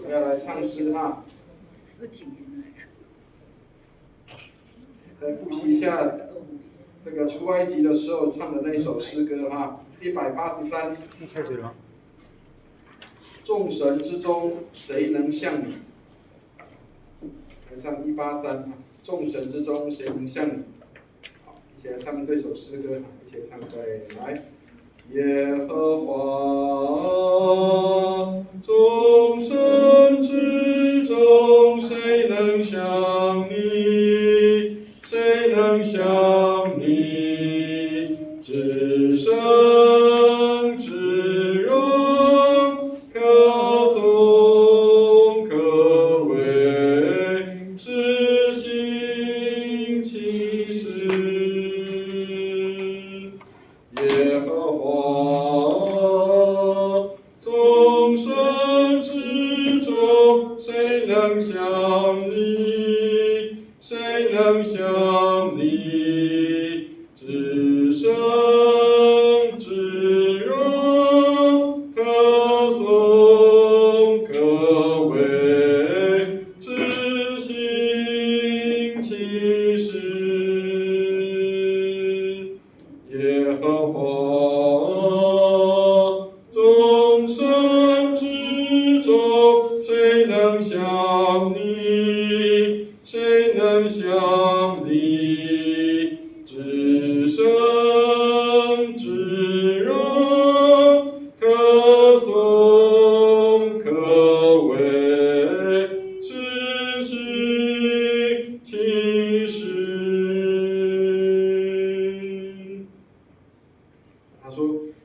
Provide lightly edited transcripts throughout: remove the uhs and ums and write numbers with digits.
们要来唱诗哈。再复习一下这个出埃及的时候唱的那首诗歌哈，183。开始了。众神之中，谁能像你？来唱183。众神之中，谁能像你？好，一起来唱这首诗歌，一起唱再来。耶和华，众神之中，谁能像你？谁能像你？至圣至荣，可颂可畏，至行其事。耶和华，众神之中，谁能像你？谁能像你？至圣至荣，可颂可畏，至行其事。耶和华，众神之中，谁能像你？谁能像你？至圣至荣，可颂可畏，至行其事。他说：“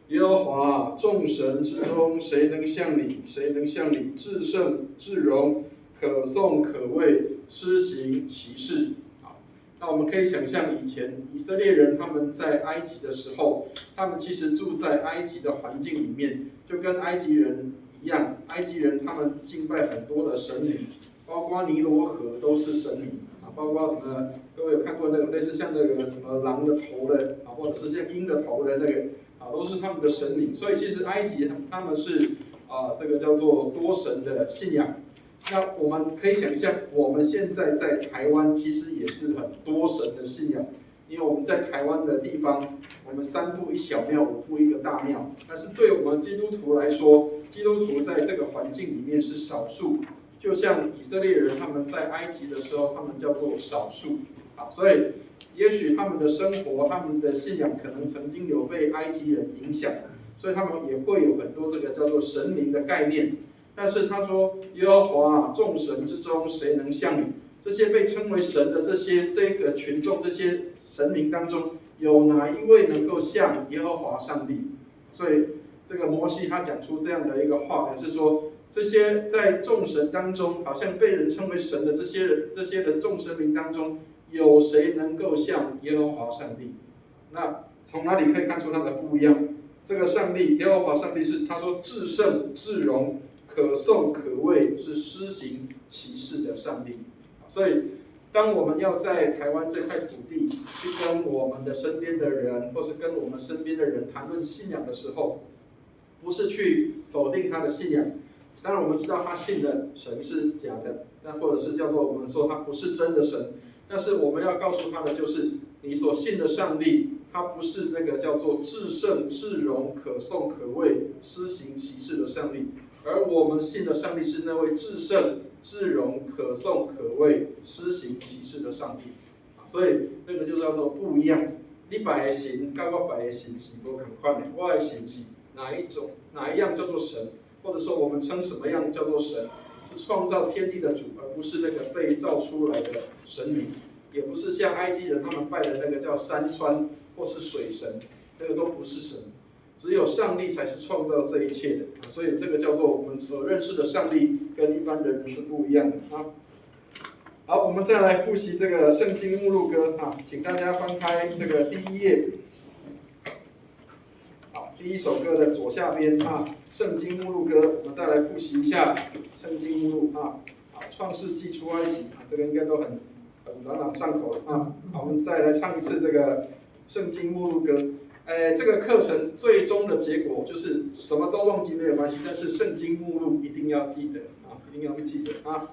耶和华，众神之中，谁能像你？谁能像你？至圣至荣，可颂可畏，施行其事。”好，那我们可以想象，以前以色列人他们在埃及的时候，他们其实住在埃及的环境里面，就跟埃及人一样。埃及人他们敬拜很多的神灵，包括尼罗河都是神灵啊，包括什么？各位有看过那个类似像那个什么狼的头的啊，或者是像鹰的头的那个啊，都是他们的神灵。所以其实埃及他们是这个叫做多神的信仰。那我们可以想象，我们现在在台湾其实也是很多神的信仰，因为我们在台湾的地方，我们3步一小庙，5步一个大庙。但是对我们基督徒来说，基督徒在这个环境里面是少数，就像以色列人他们在埃及的时候，他们叫做少数。好，所以也许他们的生活、他们的信仰可能曾经有被埃及人影响，所以他们也会有很多这个叫做神灵的概念。但是他说：“耶和华，众神之中，谁能像你？”这些被称为神的这个群众，这些神明当中，有哪一位能够像耶和华上帝？所以这个摩西他讲出这样的一个话，是说这些在众神当中，好像被人称为神的这些的众神明当中，有谁能够像耶和华上帝？那从哪里可以看出他的不一样？这个上帝，耶和华上帝是他说至圣至荣，可颂可畏，是施行奇事的上帝。所以，当我们要在台湾这块土地去跟我们的身边的人，或是跟我们身边的人谈论信仰的时候，不是去否定他的信仰。当然，我们知道他信的神是假的，那或者是叫做我们说他不是真的神。但是我们要告诉他的就是，你所信的上帝，他不是那个叫做至圣至荣、可颂可畏、施行奇事的上帝。而我们信的上帝是那位至圣、至荣、可颂可畏、施行奇事的上帝。所以那个就叫做不一样。你摆的神跟我摆的神是不同款的，我的神是哪一样叫做神，或者说我们称什么样叫做神，是创造天地的主，而不是那个被造出来的神明，也不是像埃及人他们拜的那个叫山川或是水神，那个都不是神。只有上帝才是创造这一切的，所以这个叫做我们所认识的上帝跟一般的人是不一样的啊。好，我们再来复习这个圣经目录歌啊，请大家翻开这个第1页。好，第一首歌的左下边啊，圣经目录歌，我们再来复习一下圣经目录啊。好，创世纪出埃及啊，这个应该都很朗朗上口啊。好，我们再来唱一次这个圣经目录歌。这个课程最终的结果就是什么都忘记没有关系，但是圣经目录一定要记得啊，一定要记得啊。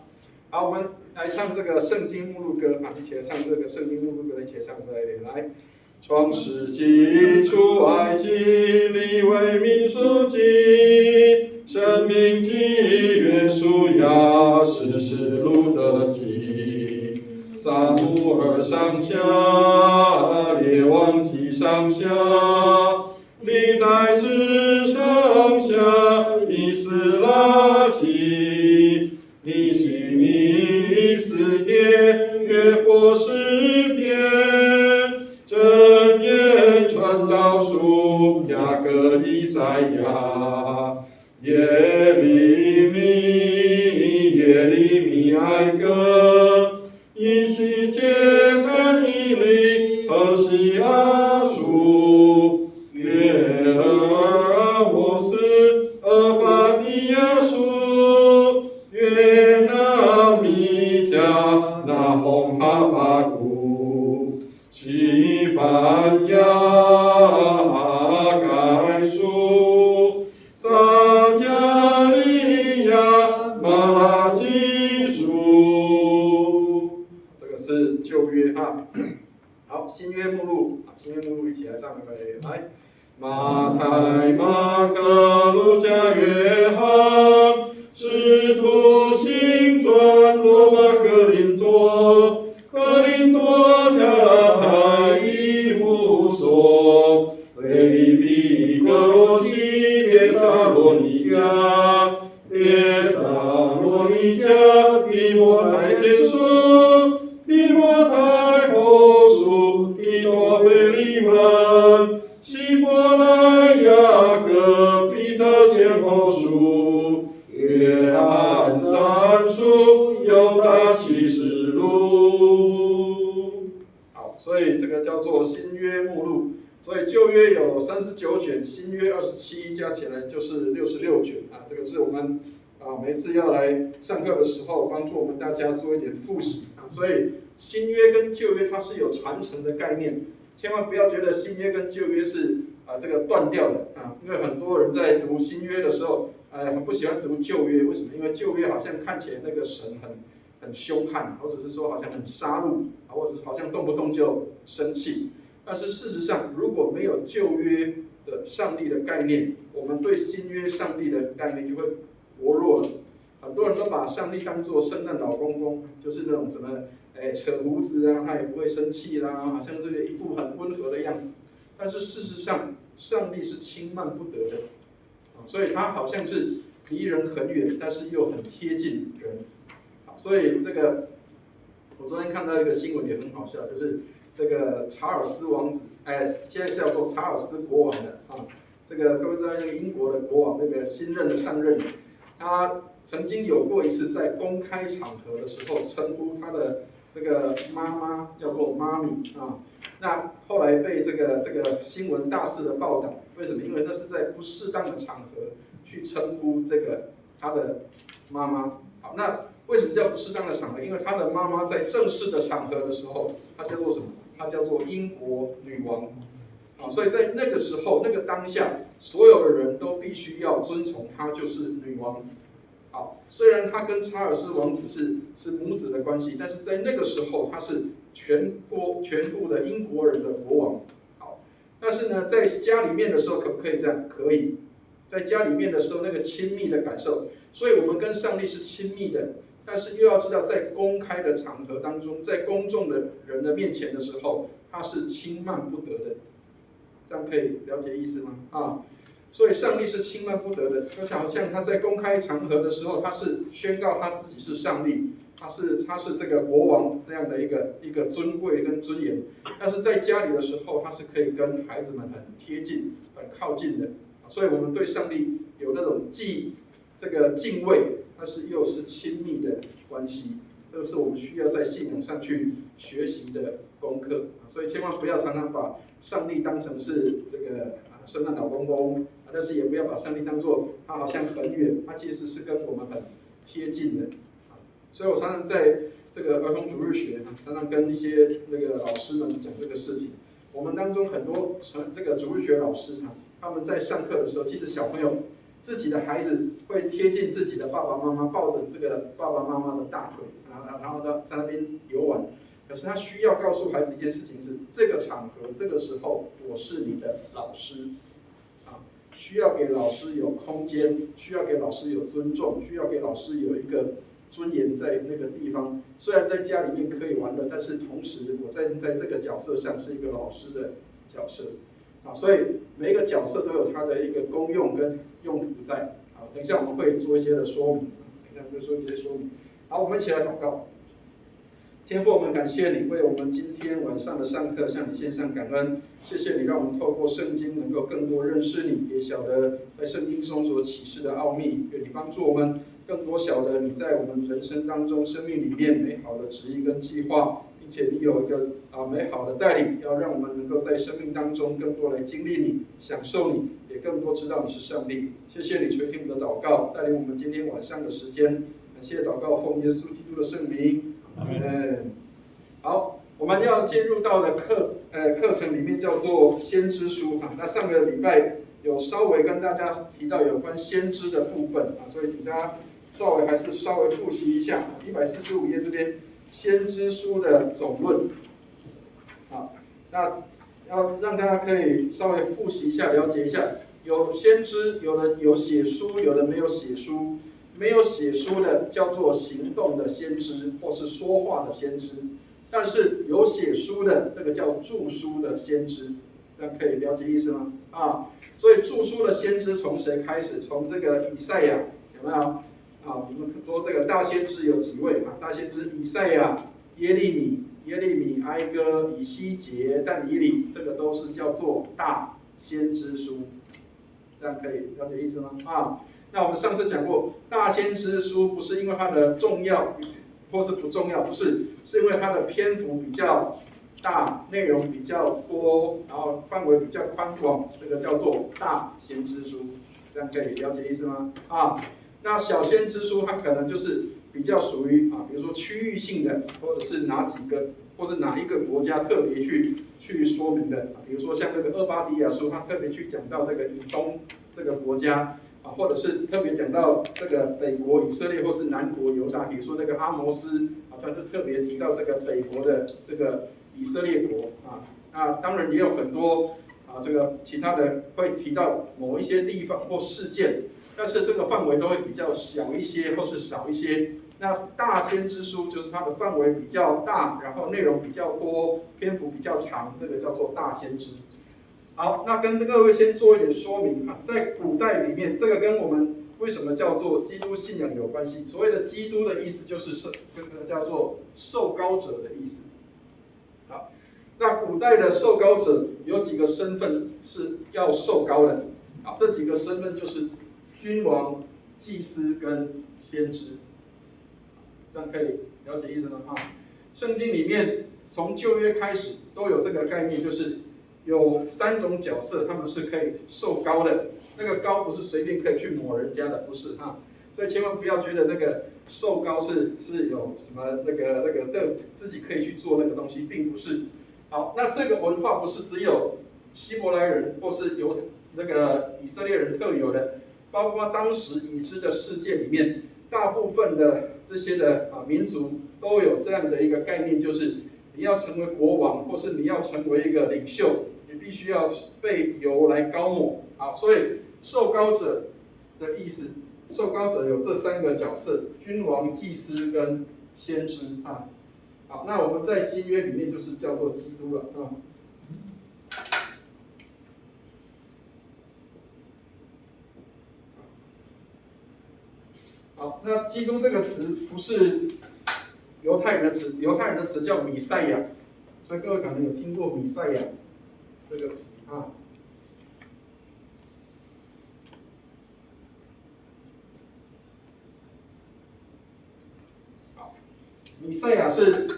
好，我们来唱这个圣经目录歌啊，一起来唱这个圣经目录歌，一起来唱在一起来。创世纪出埃及，利未民数记，申命记，约书亚，士师录的记，撒母耳上下，列王记上下，历代志上下，以斯拉记，尼希米，以斯帖，约伯诗篇，箴言传道书，雅各以赛亚，耶利米哀歌，以西结但以理，何西阿书，约珥阿摩斯，俄巴底亚书，约拿米迦，拿红哈巴谷，西番雅，哈该书，撒迦利亚，马拉基书。这个是旧约哈。好，新约目录，新约目录一起来唱一个，来。马太、马可、路加、约翰，使徒行传、罗马、哥林多、加拉太、以弗所、腓立比、哥罗西、帖撒罗尼迦、提摩太前书、提摩太后书、提多腓利门、希伯来、雅各、彼得前后书、约翰三书、犹大启示录。好，所以这个叫做新约目录。所以旧约有39卷，新约27，加起来就是66卷啊。这个是我们每次要来上课的时候，帮助我们大家做一点复习啊。所以新约跟旧约它是有传承的概念，千万不要觉得新约跟旧约是这个断掉的啊。因为很多人在读新约的时候，很不喜欢读旧约，为什么？因为旧约好像看起来那个神很凶悍，或者是说好像很杀戮，或者是好像动不动就生气。但是事实上，如果没有旧约的上帝的概念，我们对新约上帝的概念就会薄弱了。很多人都把上帝当作圣诞老公公，就是那种什么扯胡子啊，他也不会生气啦，好像这个一副很温和的样子。但是事实上，上帝是轻慢不得的，所以他好像是离人很远，但是又很贴近人。所以这个我昨天看到一个新闻也很好笑，就是这个查尔斯王子，现在叫做查尔斯国王的啊。这个各位知道那个英国的国王，那个新任的上任，他曾经有过一次在公开场合的时候称呼他的这个妈妈叫做妈咪啊。那后来被这个新闻大肆的报道，为什么？因为那是在不适当的场合去称呼这个他的妈妈。好，那为什么叫不适当的场合？因为他的妈妈在正式的场合的时候，她叫做什么？她叫做英国女王。所以在那个时候，那个当下，所有的人都必须要遵从她就是女王。好，虽然她跟查尔斯王子是母子的关系，但是在那个时候，她是全部的英国人的国王。好，但是呢，在家里面的时候可不可以这样？可以，在家里面的时候那个亲密的感受，所以我们跟上帝是亲密的。但是又要知道，在公开的场合当中，在公众的人的面前的时候，他是轻慢不得的。这样可以了解意思吗？所以上帝是轻慢不得的，就好像他在公开场合的时候，他是宣告他自己是上帝，他是这个国王这样的一个尊贵跟尊严。但是在家里的时候，他是可以跟孩子们很贴近、很靠近的。所以我们对上帝有那种这个敬畏，但是又是亲密的关系，这个是我们需要在信仰上去学习的功课。所以千万不要常常把上帝当成是这个圣诞老公公，但是也不要把上帝当作他好像很远，他其实是跟我们很贴近的。所以我常常在这个儿童主日学，常常跟一些那个老师们讲这个事情。我们当中很多这个主日学老师啊，他们在上课的时候，其实小朋友自己的孩子会贴近自己的爸爸妈妈，抱着这个爸爸妈妈的大腿，然后呢在那边游玩。可是他需要告诉孩子一件事情是：这个场合、这个时候，我是你的老师，需要给老师有空间，需要给老师有尊重，需要给老师有一个尊严在那个地方。虽然在家里面可以玩乐，但是同时我在这个角色上是一个老师的角色，所以每一个角色都有它的一个功用跟用途在。等一下我们会做一些的说明，等一下会说一些说明。好，我们一起来祷告。天父，我们感谢你为我们今天晚上的上课向你献上感恩，谢谢你让我们透过圣经能够更多认识你，也晓得在圣经中所启示的奥秘。愿你帮助我们更多晓得你在我们人生当中、生命里面美好的旨意跟计划，并且你有一个美好的带领，要让我们能够在生命当中更多来经历你、享受你，也更多知道你是上帝。谢谢你垂听我们的祷告，带领我们今天晚上的时间。感谢祷告，奉耶稣基督的圣名。好，我们要进入到的课程里面叫做先知书那上个礼拜有稍微跟大家提到有关先知的部分所以请大家稍微复习一下145页这边先知书的总论那要让大家可以稍微复习一下，了解一下，有先知，有的有写书，有的没有写书。没有写书的叫做行动的先知，或是说话的先知；但是有写书的，那个叫著书的先知。这样可以了解意思吗？所以著书的先知从谁开始？从这个以赛亚，有没有？我们说这个大先知有几位大先知以赛亚、耶利米、哀歌、以西结、但以理，这个都是叫做大先知书。这样可以了解意思吗？那我们上次讲过，大先知书不是因为它的重要或是不重要，不是，是因为它的篇幅比较大，内容比较多，然后范围比较宽广，这个叫做大先知书。这样可以了解意思吗？那小先知书它可能就是比较属于比如说区域性的，或者是哪几个，或是哪一个国家特别去说明的比如说像这个俄巴底亚书，它特别去讲到这个以东这个国家。或者是特别讲到这个北国以色列，或是南国犹大，比如说那个阿摩斯他就特别提到这个北国的这个以色列国那当然也有很多这个其他的会提到某一些地方或事件，但是这个范围都会比较小一些或是少一些。那大先知书就是它的范围比较大，然后内容比较多，篇幅比较长，这个叫做大先知。好，那跟各位先做一点说明在古代里面，这个跟我们为什么叫做基督信仰有关系。所谓的基督的意思就是这个叫做受膏者的意思。好，那古代的受膏者有几个身份是要受膏的。好，这几个身份就是君王、祭司跟先知。这样可以了解意思吗？圣经里面从旧约开始都有这个概念，就是有3种角色，他们是可以受膏的。那个膏不是随便可以去抹人家的，不是所以千万不要觉得那个受膏是有什么那个自己可以去做那个东西，并不是。好，那这个文化不是只有希伯来人或是有那个以色列人特有的，包括当时已知的世界里面，大部分的这些的民族都有这样的一个概念，就是你要成为国王，或是你要成为一个领袖，你必须要被油来膏抹。好，所以受膏者的意思，受膏者有这3个角色：君王、祭司跟先知好，那我们在新约里面就是叫做基督了好，那基督这个词不是犹太人的词，犹太人的词叫弥赛亚，所以各位可能有听过弥赛亚这个词好，弥赛亚是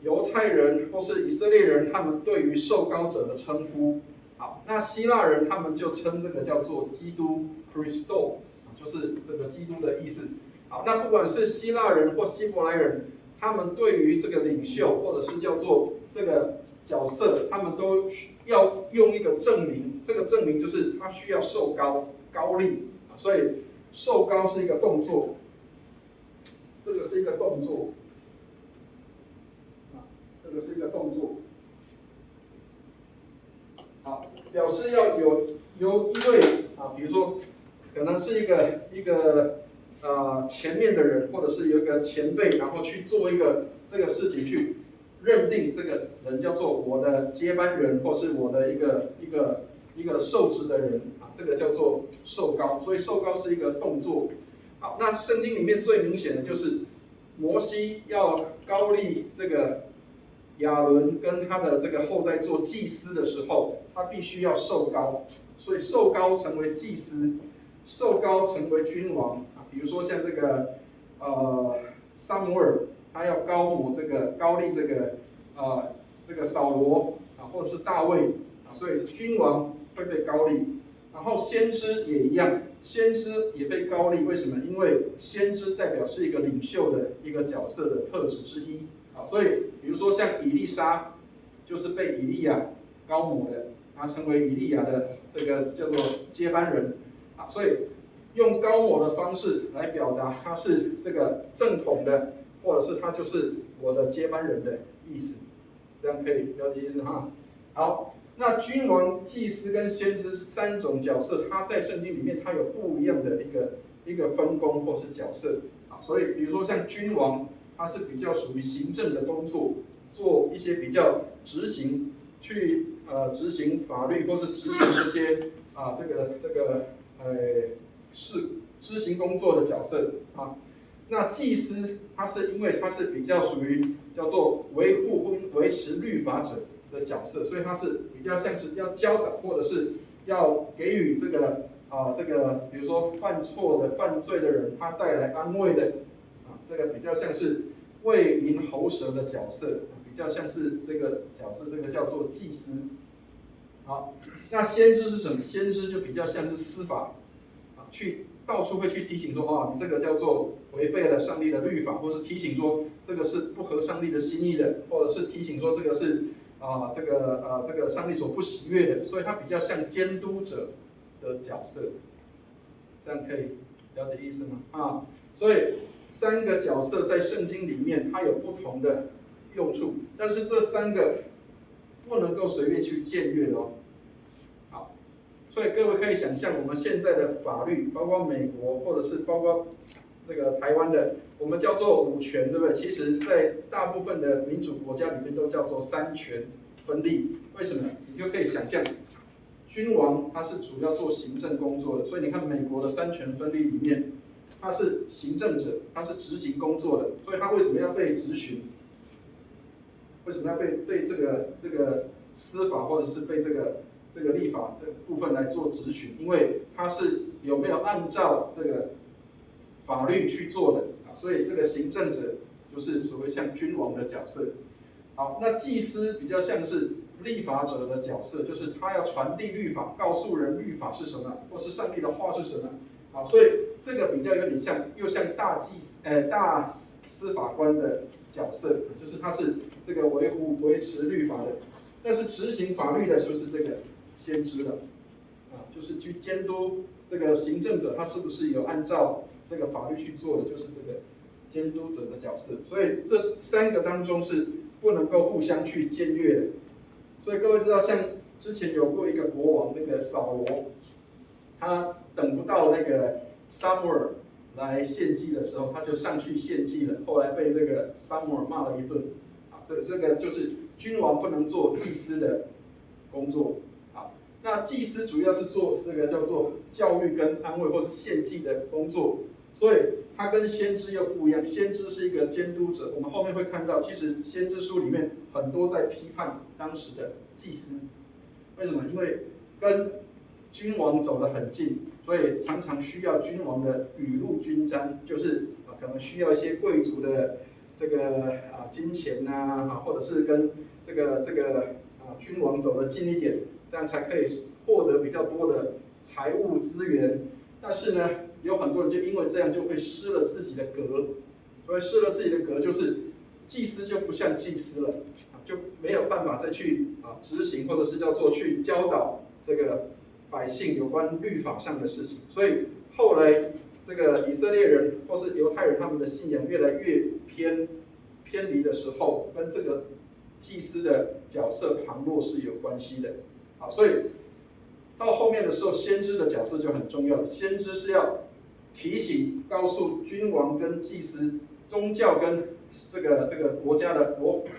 犹太人或是以色列人他们对于受膏者的称呼。好，那希腊人他们就称这个叫做基督 ，Christos， 就是这个基督的意思。好，那不管是希腊人或希伯来人，他们对于这个领袖或者是叫做这个角色，他们都要用一个证明，这个证明就是他需要受高利，所以受高是一个动作，这个是一个动作，这个是一个动作，好，表示要由一位比如说可能是一个前面的人，或者是有一个前辈，然后去做一个这个事情去认定这个人叫做我的接班人，或是我的一个受职的人这个叫做受膏，所以受膏是一个动作。好，那圣经里面最明显的就是摩西要膏立这个亚伦跟他的这个后代做祭司的时候，他必须要受膏，所以受膏成为祭司，受膏成为君王比如说像这个撒母耳，他要膏立这个扫罗或者是大卫所以君王会被膏立，然后先知也一样，先知也被膏立，为什么？因为先知代表是一个领袖的一个角色的特质之一所以比如说像以利沙，就是被以利亚膏抹的，他成为以利亚的这个叫做接班人所以用膏抹的方式来表达他是这个正统的，或者是他就是我的接班人的意思，这样可以了解意思哈。好，那君王、祭司跟先知三种角色，他在圣经里面他有不一样的一个分工或是角色所以比如说像君王，他是比较属于行政的工作，做一些比较执行法律或是执行这些执行工作的角色那祭司他是因为他是比较属于叫做维持律法者的角色，所以他是比较像是要教导或者是要给予这个比如说犯罪的人，他带来安慰的这个比较像是为民喉舌的角色，比较像是这个角色，这个叫做祭司。好，那先知是什么？先知就比较像是司法去到处会去提醒说你这个叫做违背了上帝的律法，或是提醒说这个是不合上帝的心意的，或者是提醒说这个是这个上帝所不喜悦的，所以他比较像监督者的角色，这样可以了解意思吗？所以三个角色在圣经里面它有不同的用处，但是这三个不能够随便去僭越的好，所以各位可以想象，我们现在的法律，包括美国或者是包括那个台湾的，我们叫做五权，对不对？其实，在大部分的民主国家里面都叫做三权分立。为什么？你就可以想象，君王他是主要做行政工作的，所以你看美国的三权分立里面，他是行政者，他是执行工作的，所以他为什么要被质询？为什么要被这个司法或者是被这个立法的部分来做质询？因为他是有没有按照这个法律去做的所以这个行政者就是所谓像君王的角色。好，那祭司比较像是立法者的角色，就是他要传递律法，告诉人律法是什么，或是上帝的话是什么。好，所以这个比较有点像，又像大司法官的角色，就是他是这个维持律法的，但是执行法律的就是这个先知的，就是去监督这个行政者他是不是有按照这个法律去做的，就是这个监督者的角色。所以这三个当中是不能够互相去僭越的。所以各位知道，像之前有过一个国王，那个扫罗，他等不到那个撒母耳来献祭的时候，他就上去献祭了，后来被那个撒母耳骂了一顿。这个就是君王不能做祭司的工作。那祭司主要是做这个叫做教育跟安慰或是献祭的工作，所以他跟先知又不一样。先知是一个监督者，我们后面会看到，其实先知书里面很多在批判当时的祭司。为什么？因为跟君王走得很近，所以常常需要君王的雨露均沾，就是可能需要一些贵族的这个金钱或者是跟这个君王走得近一点，这样才可以获得比较多的财务资源。但是呢，有很多人就因为这样就会失了自己的格，所以失了自己的格，就是祭司就不像祭司了，就没有办法再去执行，或者是叫做去教导这个百姓有关律法上的事情。所以后来这个以色列人或是犹太人他们的信仰越来越偏离的时候，跟这个祭司的角色旁落是有关系的。好，所以到后面的时候，先知的角色就很重要了。先知是要提醒、告诉君王跟祭司、宗教跟这个国家的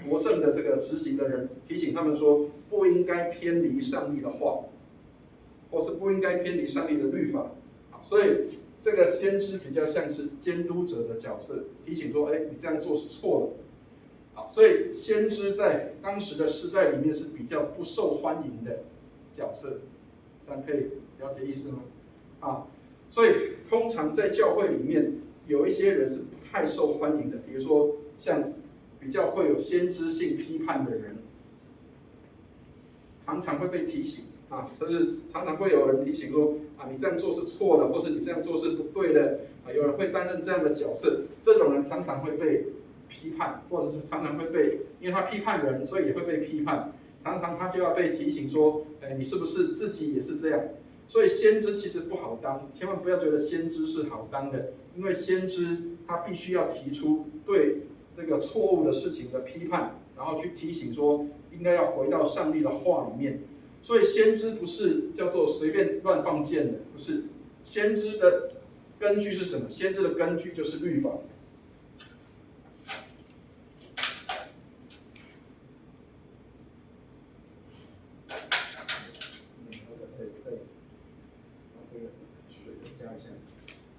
国政的这个执行的人，提醒他们说，不应该偏离上帝的话，或是不应该偏离上帝的律法。好，所以这个先知比较像是监督者的角色，提醒说，你这样做是错的。好，所以先知在当时的时代里面是比较不受欢迎的角色，这样可以了解意思吗？所以通常在教会里面有一些人是不太受欢迎的，比如说像比较会有先知性批判的人，常常会被提醒就是常常会有人提醒说你这样做是错的，或是你这样做是不对的有人会担任这样的角色，这种人常常会被批判，或者是常常会被，因为他批判人，所以也会被批判，常常他就要被提醒说，你是不是自己也是这样？所以先知其实不好当，千万不要觉得先知是好当的，因为先知他必须要提出对这个错误的事情的批判，然后去提醒说应该要回到上帝的话里面。所以先知不是叫做随便乱放箭的，不是。先知的根据是什么？先知的根据就是律法。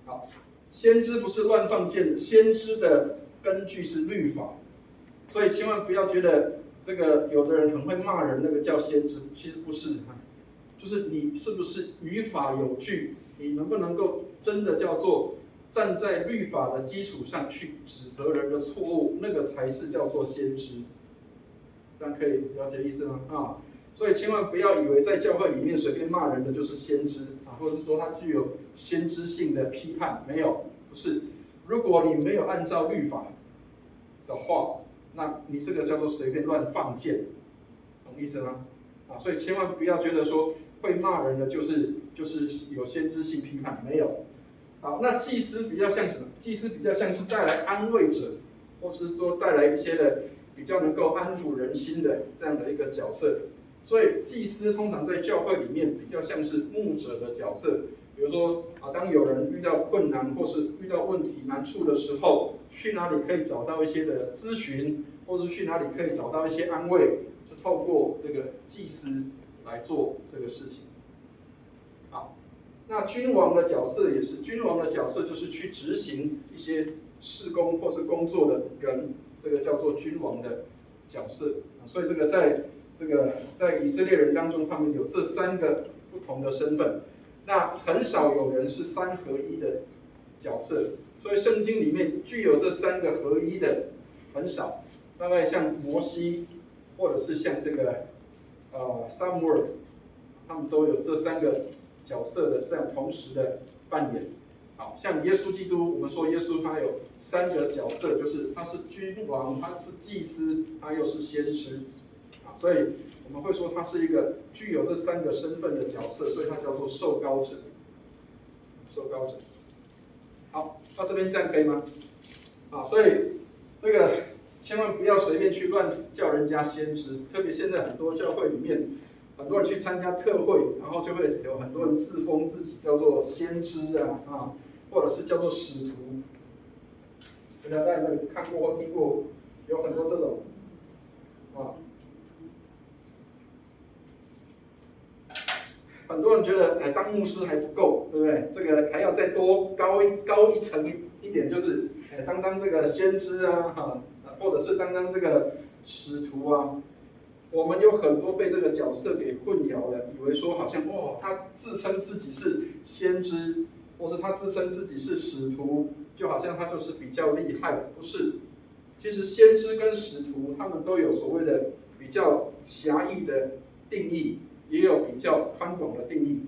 好，先知不是乱放箭的，先知的根据是律法，所以千万不要觉得这个有的人很会骂人，那个叫先知，其实不是，就是你是不是语法有据，你能不能够真的叫做站在律法的基础上去指责人的错误，那个才是叫做先知，这样可以了解意思吗？所以千万不要以为在教会里面随便骂人的就是先知或者是说他具有先知性的批判，没有，不是。如果你没有按照律法的话，那你这个叫做随便乱放箭，懂意思吗？所以千万不要觉得说会骂人的就是有先知性批判，没有。好，那祭司比较像什么？祭司比较像是带来安慰者，或是说带来一些的比较能够安抚人心的这样的一个角色。所以祭司通常在教会里面比较像是牧者的角色，比如说当有人遇到困难或是遇到问题难处的时候，去哪里可以找到一些的咨询，或是去哪里可以找到一些安慰，就透过这个祭司来做这个事情。好，那君王的角色也是，君王的角色就是去执行一些事工或是工作的人，这个叫做君王的角色。所以这个在以色列人当中，他们有这三个不同的身份。那很少有人是三合一的角色，所以圣经里面具有这三个合一的很少。大概像摩西，或者是像这个撒母耳，他们都有这三个角色的这样同时的扮演。好，像耶稣基督，我们说耶稣他有三个角色，就是他是君王，他是祭司，他又是先知。所以我们会说他是一个具有这三个身份的角色，所以他叫做受膏者。受膏者。好，到这边这样可以吗？所以这个千万不要随便去乱叫人家先知，特别现在很多教会里面，很多人去参加特会，然后就会有很多人自封自己叫做先知或者是叫做使徒。大家在那里看过或听过，有很多这种很多人觉得当牧师还不够，对不对？这个还要再多高一层一点，就是当这个先知或者是当这个使徒我们有很多被这个角色给混淆了，以为说好像他自称自己是先知，或是他自称自己是使徒，就好像他就是比较厉害的，不是。其实先知跟使徒他们都有所谓的比较狭义的定义，也有比较宽广的定义。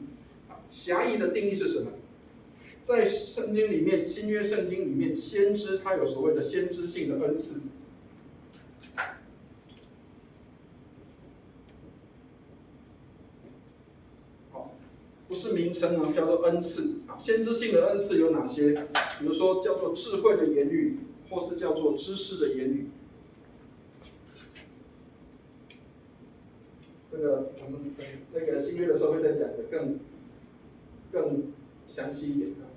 狭义的定义是什么？在圣经里面，新约圣经里面，先知他有所谓的先知性的恩赐。是名称啊，叫做恩赐啊。先知性的恩赐有哪些？比如说叫做智慧的言语，或是叫做知识的言语。这个我们等那个新约的时候会再讲的更详细一点啊。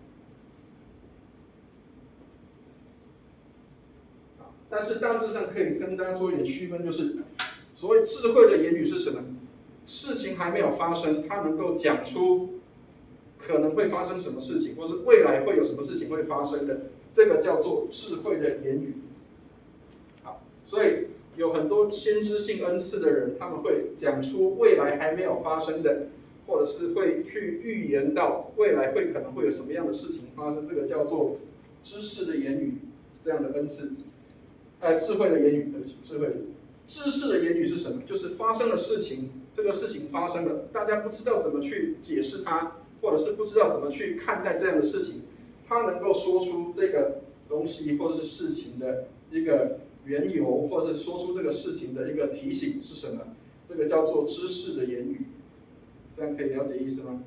但是大致上可以跟大家做一点区分，就是所谓智慧的言语是什么？事情还没有发生，它能够讲出可能会发生什么事情，或是未来会有什么事情会发生的，这个叫做智慧的言语。好，所以有很多先知性恩赐的人，他们会讲出未来还没有发生的，或者是会去预言到未来可能会有什么样的事情发生，这个叫做知识的言语，这样的恩赐。智慧的言语，对不起，智慧的知识的言语是什么？就是发生的事情，这个事情发生了，大家不知道怎么去解释它，或者是不知道怎么去看待这样的事情，他能够说出这个东西或者是事情的一个缘由，或者是说出这个事情的一个提醒是什么？这个叫做知识的言语，这样可以了解意思吗？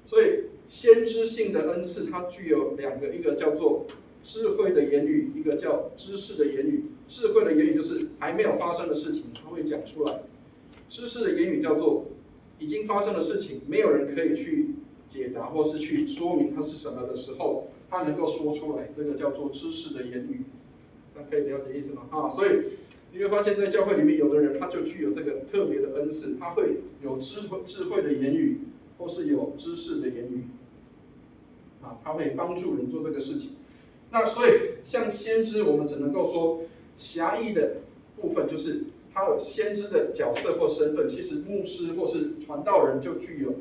所以先知性的恩赐它具有两个，一个叫做智慧的言语，一个叫知识的言语。智慧的言语就是还没有发生的事情，他会讲出来；知识的言语叫做已经发生的事情，没有人可以去解答或是去说明它是什么的时候，他能够说出来，这个叫做知识的言语。那可以了解意思吗？所以你会发现在教会里面，有的人他就具有这个特别的恩赐，他会有智慧的言语，或是有知识的言语，他会帮助人做这个事情。那所以像先知，我们只能够说狭义的部分就是他有先知的角色或身份，其实牧师或是传道人就具有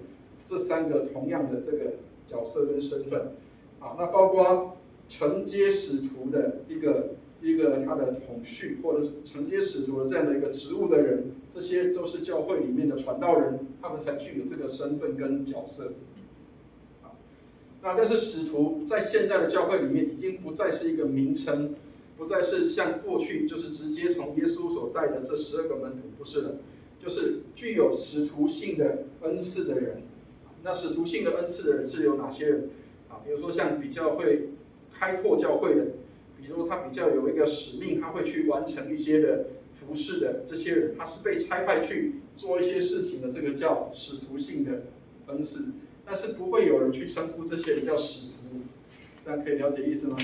这三个同样的这个角色跟身份。那包括承接使徒的一个他的统绪，或者是承接使徒的这样的一个职务的人，这些都是教会里面的传道人，他们才具有这个身份跟角色。但是使徒在现代的教会里面已经不再是一个名称，不再是像过去就是直接从耶稣所带的这12个门徒，不是的，就是具有使徒性的恩赐的人。那使徒性的恩赐的人是有哪些人？比如说像比较会开拓教会的，比如他比较有一个使命，他会去完成一些的服事的这些人，他是被差派去做一些事情的，这个叫使徒性的恩赐。但是不会有人去称呼这些人叫使徒，这样可以了解意思吗？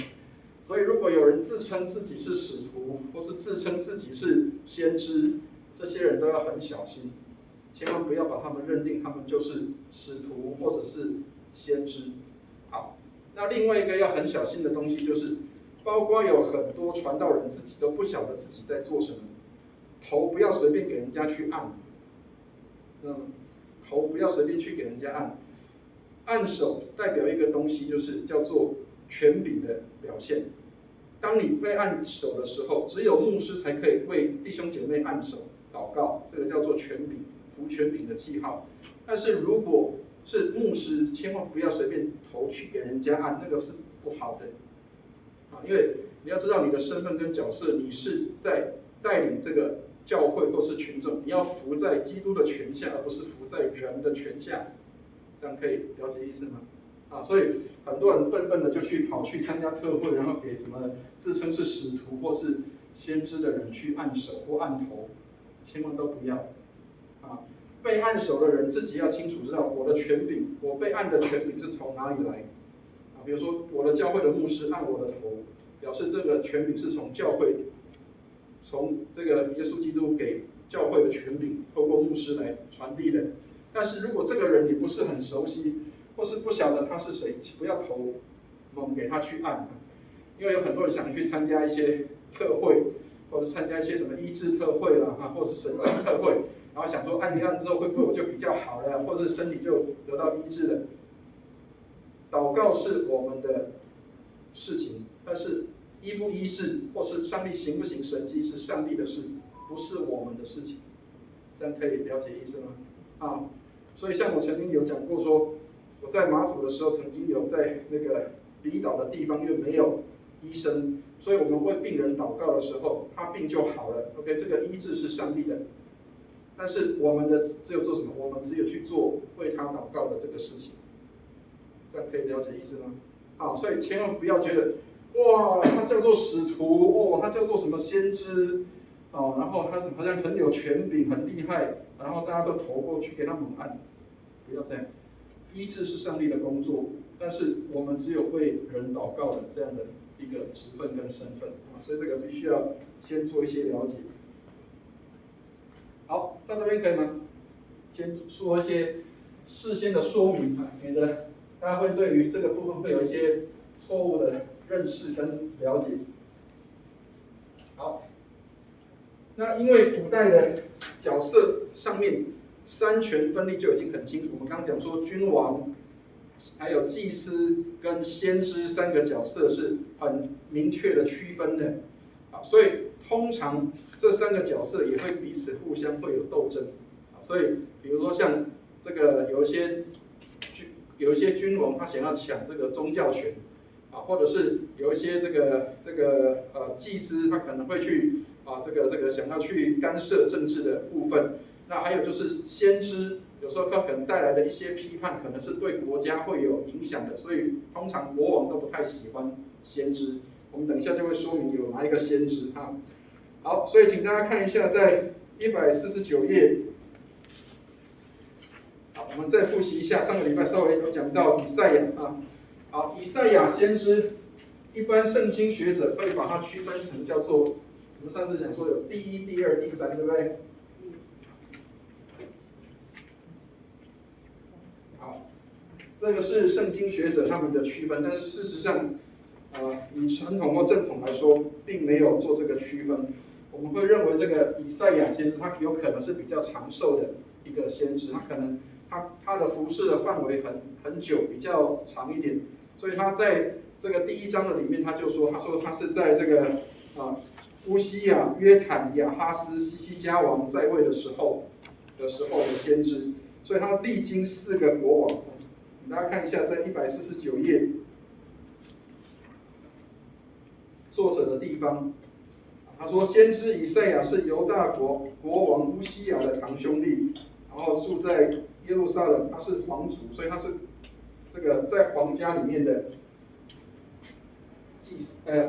所以如果有人自称自己是使徒，或是自称自己是先知，这些人都要很小心，千万不要把他们认定他们就是使徒或者是先知。好，那另外一个要很小心的东西就是，包括有很多传道人自己都不晓得自己在做什么，头不要随便给人家去按，头不要随便去给人家按。按手代表一个东西，就是叫做权柄的表现。当你被按手的时候，只有牧师才可以为弟兄姐妹按手祷告，这个叫做权柄，服权柄的记号。但是如果是牧师，千万不要随便头去给人家按，那个是不好的。因为你要知道你的身份跟角色，你是在带领这个教会或是群众，你要服在基督的权下，而不是服在人的权下。这样可以了解意思吗？所以很多人笨笨的就跑去参加特会，然后给什么自称是使徒或是先知的人去按手或按头，千万都不要。被按手的人自己要清楚知道我的权柄，我被按的权柄是从哪里来。比如说我的教会的牧师按我的头，表示这个权柄是从教会，从这个耶稣基督给教会的权柄，透过牧师来传递的。但是如果这个人你不是很熟悉，或是不晓得他是谁，不要头猛给他去按，因为有很多人想去参加一些特会，或者参加一些什么医治特会啦，或者是神迹特会，然后想说按一按之后会不会我就比较好了，或者是身体就得到医治了。祷告是我们的事情，但是医不医治，或是上帝行不行神迹是上帝的事，不是我们的事情。这样可以了解意思吗？所以像我曾经有讲过说，我在马祖的时候，曾经有在那个离岛的地方，因为没有医生，所以我们为病人祷告的时候，他病就好了。OK， 这个医治是上帝的。但是我们的只有做什么？我们只有去做为他祷告的这个事情，这样可以了解意思吗？好，所以千万不要觉得，哇，他叫做使徒，哦，他叫做什么先知，哦，然后他好像很有权柄，很厉害，然后大家都投过去给他猛按，不要这样。医治是上帝的工作，但是我们只有为人祷告的这样的一个职分跟身份啊，所以这个必须要先做一些了解。好，到这边可以吗？先说一些事先的说明啊，免得大家会对于这个部分会有一些错误的认识跟了解。好，那因为古代的角色上面三权分立就已经很清楚，我们刚刚讲说君王，还有祭司跟先知三个角色是很明确的区分的，啊，所以通常这三个角色也会彼此互相会有斗争，啊，所以比如说像这个有一些君王他想要抢这个宗教权，啊，或者是有一些祭司他可能会去这个想要去干涉政治的部分，那还有就是先知。有时候他可能带来的一些批判，可能是对国家会有影响的，所以通常国王都不太喜欢先知。我们等一下就会说明有哪一个先知哈。好，所以请大家看一下，在149页。好，我们再复习一下，上个礼拜稍微有讲到以赛亚啊。好，以赛亚先知，一般圣经学者会把它区分成叫做，我们上次讲说有第一、第二、第三，对不对？这个是圣经学者他们的区分，但是事实上，以传统或正统来说，并没有做这个区分。我们会认为这个以赛亚先知，他有可能是比较长寿的一个先知，他可能他的服侍的范围很久，比较长一点，所以他在这个第1章的里面，他说他是在这个乌西亚、约坦、亚哈斯、西西家王在位的时候的先知，所以他历经4个国王。大家看一下，在149页，作者的地方，他说：“先知以赛亚是犹大国王乌西亚的堂兄弟，然后住在耶路撒冷，他是皇族，所以他是这个在皇家里面的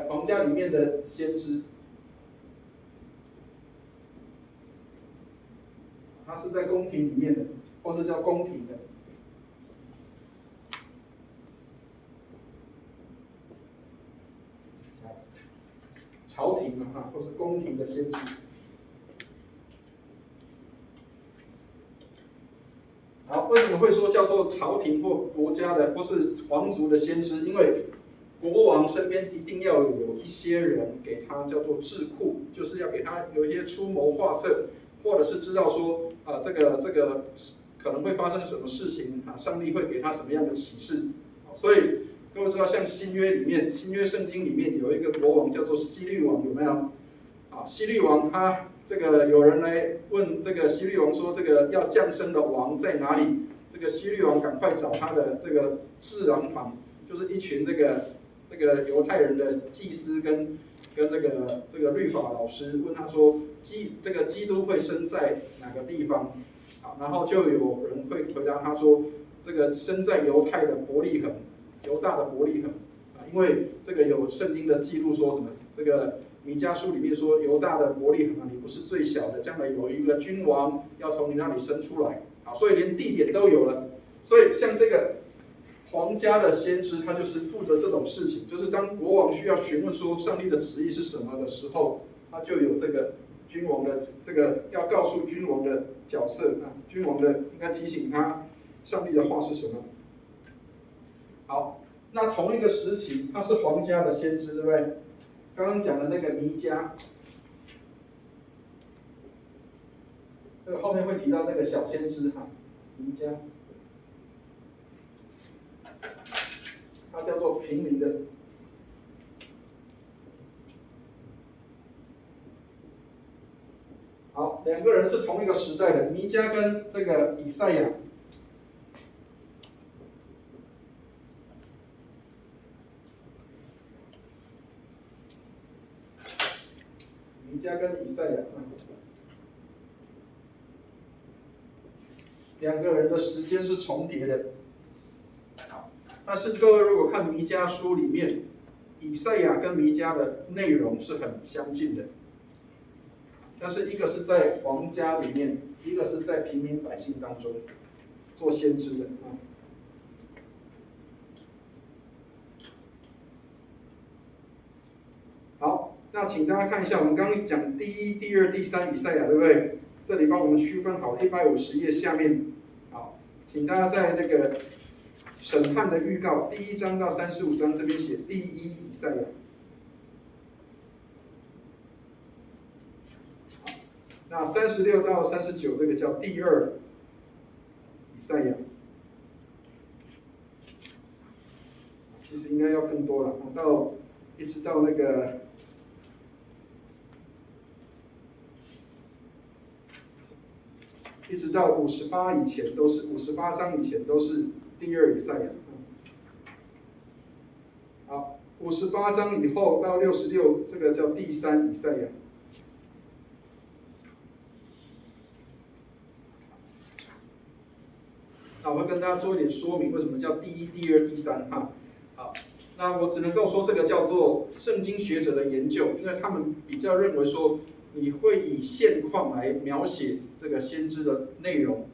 皇家里面的先知，他是在宫廷里面的，或是叫宫廷的。”朝廷啊，或是宫廷的先知。好，为什么会说叫做朝廷或国家的或是皇族的先知？因为国王身边一定要有一些人给他叫做智库，就是要给他有一些出谋划策，或者是知道说这个可能会发生什么事情啊，上帝会给他什么样的启示。所以各位知道，像新约圣经里面有一个国王叫做希律王，有没有？啊，希律王他这个有人来问这个希律王说，这个要降生的王在哪里？这个希律王赶快找他的这个智囊团，就是一群这个犹太人的祭司跟这个律法老师，问他说这个基督会生在哪个地方？啊，然后就有人会回答他说，这个生在犹太的伯利恒。犹大的伯利恒啊，因为这个有圣经的记录说什么？这个弥迦书里面说，犹大的伯利恒啊，你不是最小的，将来有一个君王要从你那里生出来啊，所以连地点都有了。所以像这个皇家的先知，他就是负责这种事情，就是当国王需要询问说上帝的旨意是什么的时候，他就有这个君王的这个要告诉君王的角色啊，君王的应该提醒他上帝的话是什么。好，那同一个时期，他是皇家的先知，对不对？刚刚讲的那个弥迦，这个后面会提到那个小先知哈，弥迦，他叫做平民的。好，两个人是同一个时代的，弥迦跟这个以赛亚。弥迦跟以赛亚，两个人的时间是重叠的。好，但是各位如果看弥迦书里面，以赛亚跟弥迦的内容是很相近的，但是一个是在皇家里面，一个是在平民百姓当中做先知的。好，那请大家看一下，我们刚刚讲第一、第二、第三以赛亚，对不对？这里帮我们区分好150页下面，好，请大家在那个审判的预告第1章到35章这边写第一以赛亚。那36到39这个叫第二以赛亚，其实应该要更多了，一直到那个一直到58以前都是58章以前都是第二以赛亚。好，58章以后到66这个叫第三以赛亚。那我会跟大家做一点说明，为什么叫第一、第二、第三哈？好，那我只能够说这个叫做圣经学者的研究，因为他们比较认为说你会以现况来描写这个先知的内容，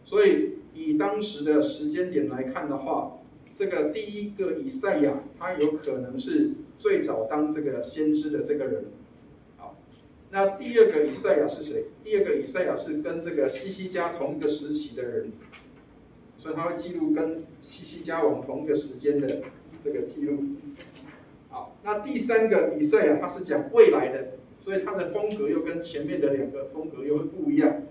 所以以当时的时间点来看的话，这个第一个以赛亚他有可能是最早当这个先知的这个人。好，那第二个以赛亚是谁？第二个以赛亚是跟这个西西家同一个时期的人。所以他会记录跟西西家王同一个时间的这个记录。好，那第三个以赛亚他是讲未来的，所以他的风格又跟前面的两个风格又会不一样，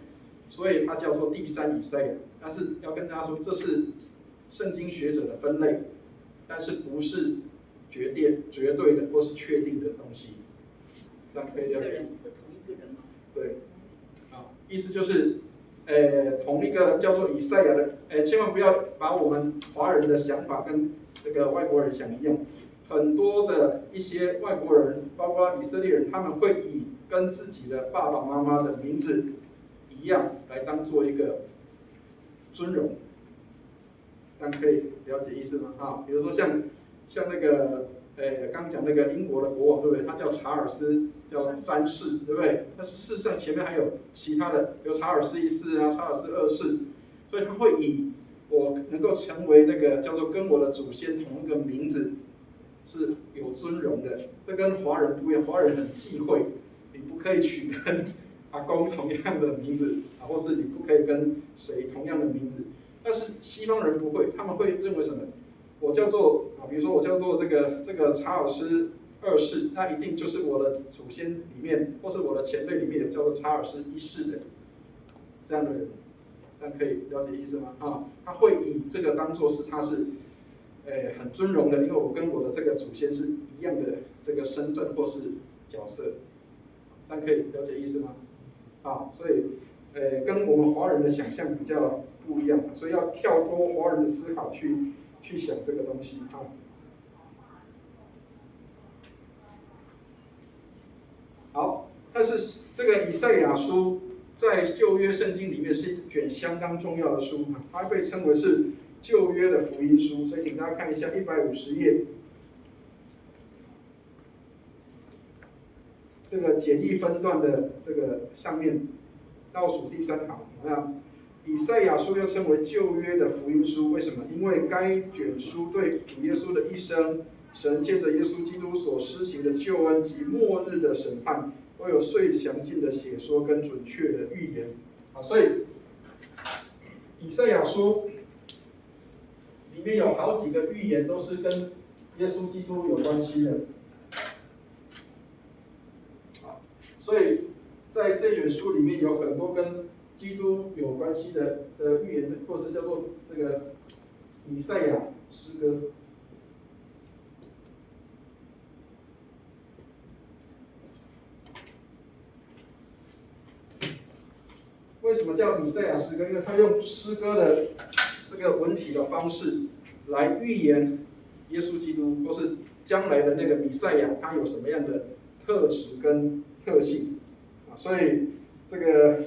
所以他叫做第三以赛亚。但是要跟大家说，这是圣经学者的分类，但是不是绝对的或是确定的东西。这样可以了解。是同一个人吗？对，好，意思就是。同一个叫做以赛亚的，千万不要把我们华人的想法跟这个外国人想一样。很多的一些外国人，包括以色列人，他们会以跟自己的爸爸妈妈的名字一样来当做一个尊荣，这样可以了解意思吗？啊，比如说像那个，刚讲那个英国的国王，对不对？他叫查尔斯。叫3世，对不对？但是事实上前面还有其他的，有查尔斯1世啊，查尔斯2世，所以他会以我能够成为那个叫做跟我的祖先同一个名字是有尊荣的。这跟华人不一样，华人很忌讳，你不可以取跟阿公同样的名字啊，或是你不可以跟谁同样的名字。但是西方人不会，他们会认为什么？我叫做啊，比如说我叫做这个查尔斯2世，那一定就是我的祖先里面，或是我的前辈里面有叫做查尔斯1世的这样的人，这样可以了解意思吗？啊，他会以这个当做是他是，很尊荣的，因为我跟我的这个祖先是一样的这个身份或是角色，这样可以了解意思吗？啊，所以，跟我们华人的想象比较不一样，所以要跳脱华人的思考去想这个东西啊。好，但是这个以赛亚书在旧约圣经里面是一卷相当重要的书，它被称为是旧约的福音书，所以请大家看一下150页，这个简易分段的这个上面倒数第3行，那以赛亚书又称为旧约的福音书，为什么？因为该卷书对主耶稣的一生。神借着耶稣基督所施行的救恩及末日的审判，都有最详尽的写说跟准确的预言。啊，所以以赛亚书里面有好几个预言都是跟耶稣基督有关系的。啊，所以在这卷书里面有很多跟基督有关系的预言，或是叫做这个以赛亚诗歌。为什么叫以赛亚诗歌？因为他用诗歌的这个文体的方式来预言耶稣基督，或是将来的那个弥赛亚，他有什么样的特质跟特性啊？所以这个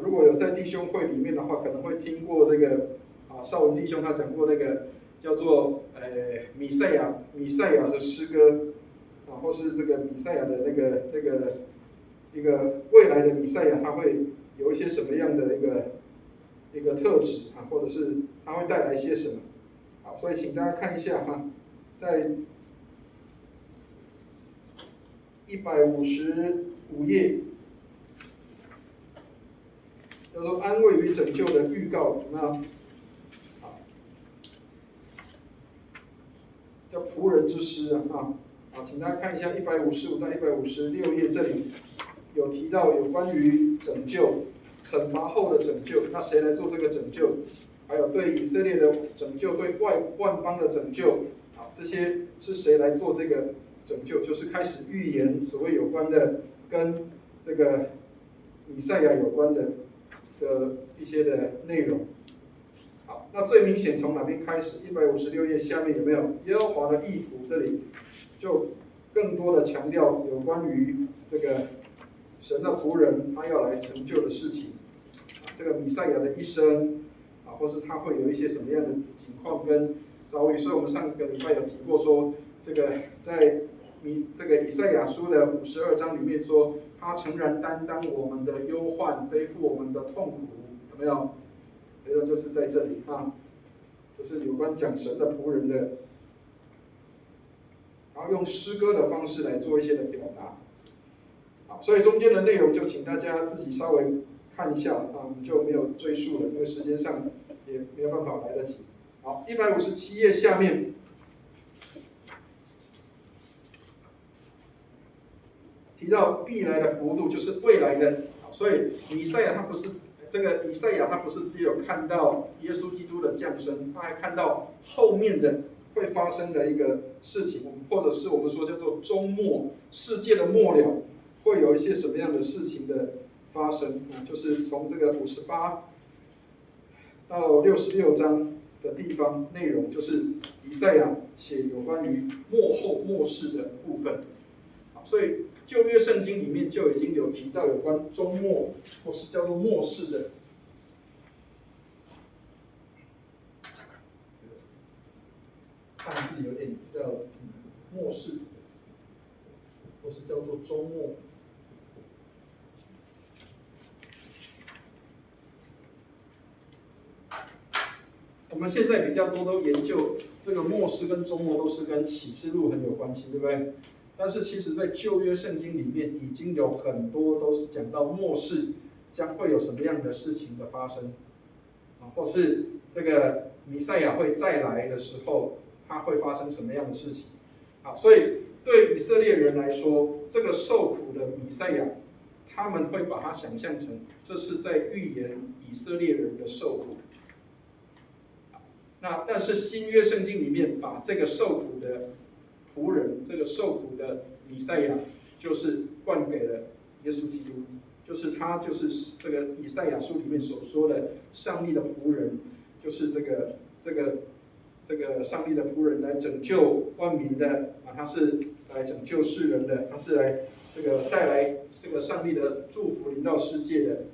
如果有在弟兄会里面的话，可能会听过这个邵文弟兄他讲过那个叫做米赛亚的诗歌或是这个米赛亚的那个一个未来的米赛亚，他会有一些什么样的一个特质或者是他会带来一些什么？好，所以请大家看一下在155页。叫做安慰与拯救的预告，叫仆人之诗请大家看一下155到156页，这里有提到有关于拯救、惩罚后的拯救，那谁来做这个拯救？还有对以色列的拯救，对万邦的拯救，这些是谁来做这个拯救？就是开始预言所谓有关的跟这个以赛亚有关的一些的内容。好，那最明显从哪边开始？156页下面有没有耶和华的义仆？这里就更多的强调有关于这个神的仆人他要来成就的事情。这个弥赛亚的一生或是他会有一些什么样的情况跟遭遇？所以我们上个礼拜有提过说，这个在这个以赛亚书的52章里面说，他诚然担当我们的忧患，背负我们的痛苦，有没有？就是在这里就是有关讲神的仆人的，然后用诗歌的方式来做一些的表达。好，所以中间的内容就请大家自己稍微看一下我们就没有赘述了，因为时间上也没有办法来得及。好，157页下面。提到必来的国度，就是未来的，所以以赛亚他不是只有看到耶稣基督的降生，他还看到后面的会发生的一个事情，或者是我们说叫做终末，世界的末了，会有一些什么样的事情的发生就是从这个58到66章的地方内容，就是以赛亚写有关于末世的部分。所以旧约圣经里面就已经有提到有关终末或是叫做末世的，汉字有点叫末世，或是叫做终末。我们现在比较多都研究这个末世跟终末都是跟启示录很有关系，对不对？但是其实在旧约圣经里面已经有很多都是讲到末世将会有什么样的事情的发生或是这个弥赛亚会再来的时候他会发生什么样的事情。好，所以对以色列人来说，这个受苦的弥赛亚他们会把它想象成这是在预言以色列人的受苦。但是新约圣经里面把这个受苦的仆人，这个受苦的弥赛亚，就是灌给了耶稣基督，就是他就是这个以赛亚书里面所说的上帝的仆人，就是这个上帝的仆人来拯救万民的他是来拯救世人的，他是来这个带来这个上帝的祝福临到世界的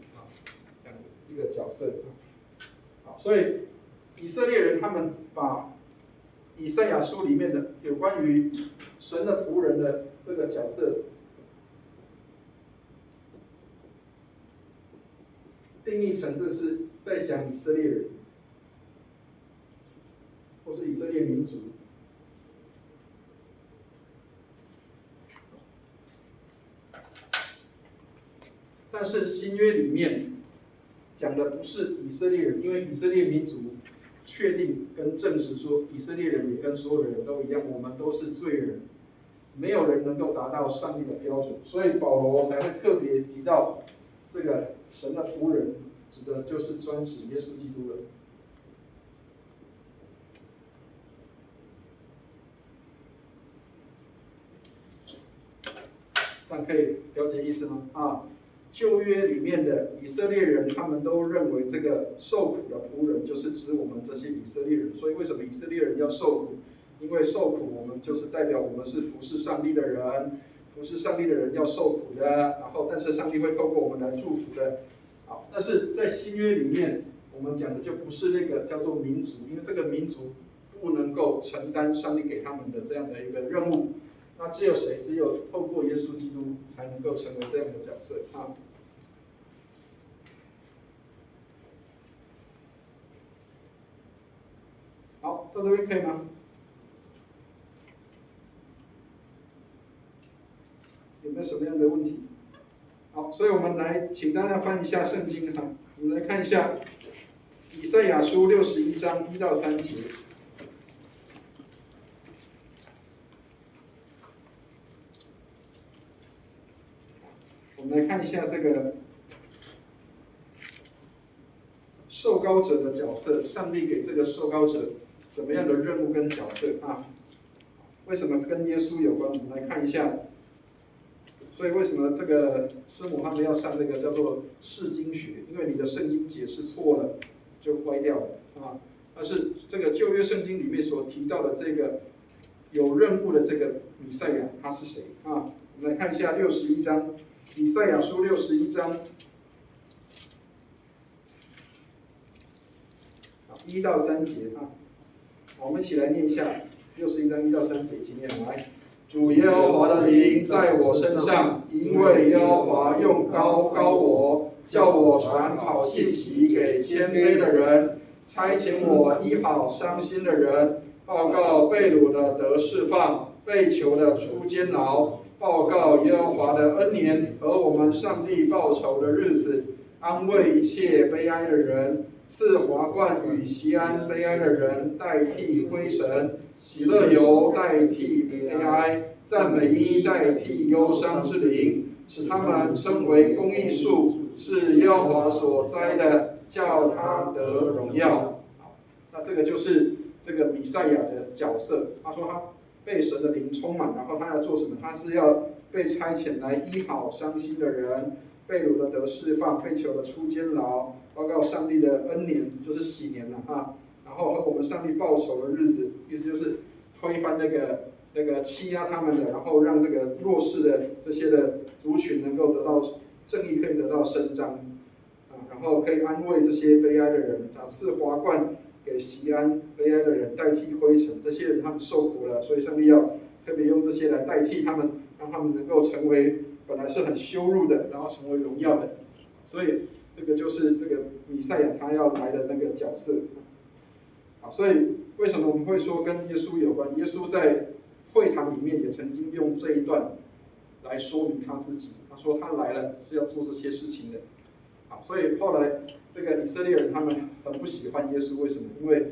这样一个角色。好，所以以色列人他们把以赛亚书里面的有关于神的仆人的这个角色定义成这是在讲以色列人，或是以色列民族。但是新约里面讲的不是以色列人，因为以色列民族确定跟证实说，以色列人也跟所有的人都一样，我们都是罪人，没有人能够达到上帝的标准，所以保罗才会特别提到这个神的仆人，指的就是专指耶稣基督了。这样可以了解意思吗？旧约里面的以色列人，他们都认为这个受苦的仆人就是指我们这些以色列人。所以为什么以色列人要受苦？因为受苦，我们就是代表我们是服侍上帝的人，服侍上帝的人要受苦的。然后，但是上帝会透过我们来祝福的。好，但是在新约里面，我们讲的就不是那个叫做民族，因为这个民族不能够承担上帝给他们的这样的一个任务。那只有谁？只有透过耶稣基督才能够成为这样的角色啊。好，到这边可以吗？有没有什么样的问题？好，所以我们来，请大家翻一下圣经哈，我们来看一下以赛亚书61章1到3节。我们来看一下这个受膏者的角色，上帝给这个受膏者什么样的任务跟角色啊？为什么跟耶稣有关？我们来看一下。所以为什么这个师母他们要上这个叫做释经学？因为你的圣经解释错了，就歪掉了啊。但是这个旧约圣经里面所提到的这个有任务的这个弥赛亚，他是谁啊？我们来看一下61章，以赛亚书61章1到3节啊。我们一起来念一下61章1到3节，请念来。主耶和华的灵在我身上，因为耶和华用膏膏我，叫我传好信息给谦卑的人，差遣我医好伤心的人，报告被掳的得释放，被囚的出监牢，报告耶和华的恩年和我们上帝报仇的日子，安慰一切悲哀的人，赐华冠与锡安悲哀的人代替灰尘。喜乐油代替悲哀，赞美衣代替忧伤之灵，使他们称为公义树，是耶和华所栽的，叫他得荣耀。那这个就是这个弥赛亚的角色。他说他被神的灵充满，然后他要做什么？他是要被差遣来医好伤心的人，被掳的得释放，被囚的出监牢，报告上帝的恩年，就是喜年了啊。然后和我们上帝报仇的日子，意思就是推翻那个欺压他们的，然后让这个弱势的这些的族群能够得到正义，可以得到伸张啊，然后可以安慰这些悲哀的人啊，赐华冠给锡安悲哀的人代替灰尘，这些人他们受苦了，所以上帝要特别用这些来代替他们，让他们能够成为本来是很羞辱的，然后成为荣耀的，所以这个就是这个弥赛亚他要来的那个角色。好，所以为什么我们会说跟耶稣有关？耶稣在会堂里面也曾经用这一段来说明他自己。他说他来了是要做这些事情的。好，所以后来这个以色列人他们很不喜欢耶稣，为什么？因为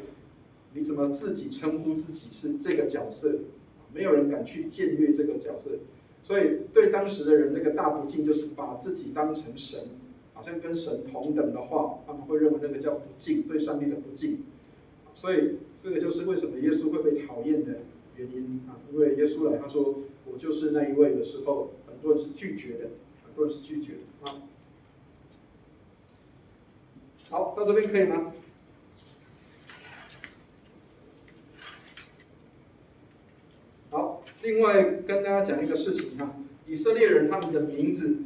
你怎么自己称呼自己是这个角色？没有人敢去僭越这个角色。所以对当时的人那个大不敬，就是把自己当成神，好像跟神同等的话，他们会认为那个叫不敬，对上帝的不敬。所以这个就是为什么耶稣会被讨厌的原因啊！因为耶稣来，他说我就是那一位的时候，很多人是拒绝的，很多人是拒绝的啊。好，到这边可以吗？好，另外跟大家讲一个事情哈，以色列人他们的名字